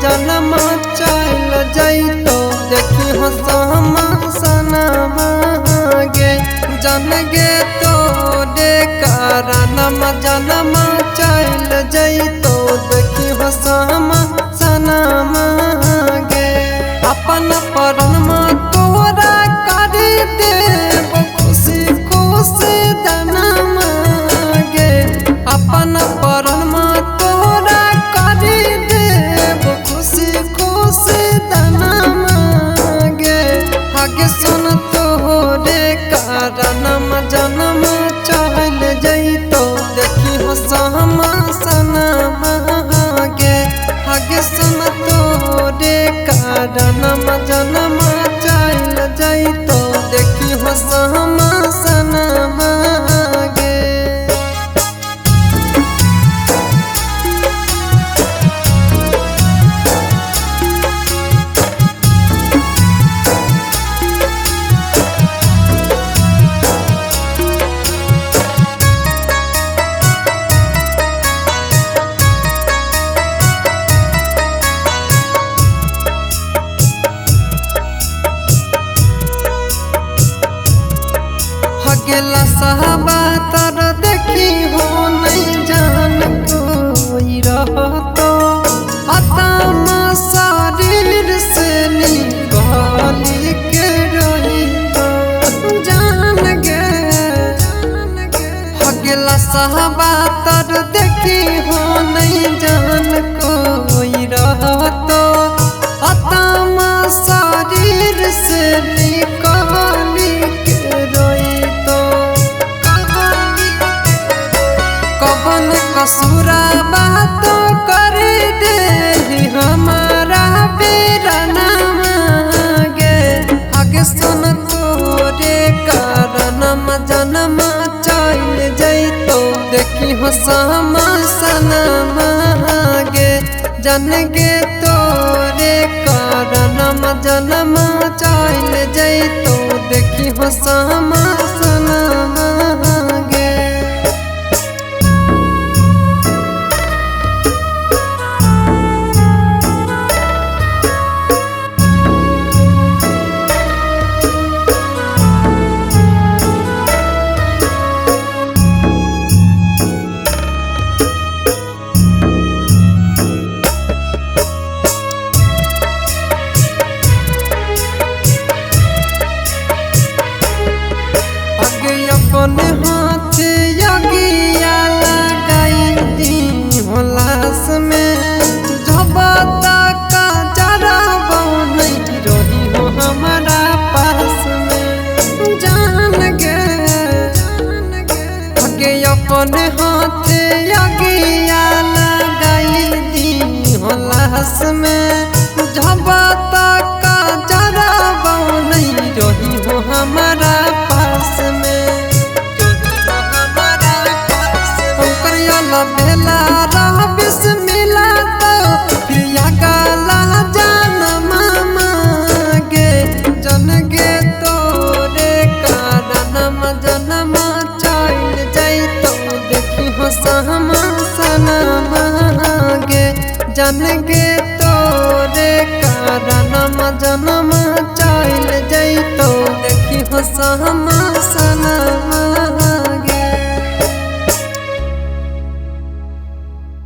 जन्म चल जैतो देखी हो सनमा गे जन गे तोरे कारणम जन्म चल जैतो देखी हो सनमा गे अपन परम तोरा कर देव खुशी खुशी दनम गे अपन परम तोरा कर देव खुशी खुशी दनम गे आगे सुन तोरे कारणम जन्म चल जैतो देखी हो सनमा गे आगे सुन तोरे कारणम जन्म चल जैतो देखी हो सनमा गे गेला साहबा तर देखी हो नहीं जान कोई रहतो आत्मा शरीर से निकाली के रही तो जान गे गेला साहबा तर देखी हो नहीं जान कोई रहतो आत्मा शरीर से निकाली कसूरा बात कर दे हमारा बेरना गे आगे सुन तोरे कारणम जन्म चल जैतो देखी हो सनमा गे जन गे तोरे कारणम जन्म चल जैतो देखी हो सनमा गे अपन हाथ यगिया लगाई दी होलास में जब तक जरा नहीं रही हो हमारा पास में जान गे अपन हाथ यगिया लगाई दी होलास में जब तक जरा नहीं रही हो हमारा पास में बेला रह बिस्मिला तो प्रिया गाला जन्म गे जन गे तोरे कारणम जन्म चल जैतो देखी हो सनमा गे जन गे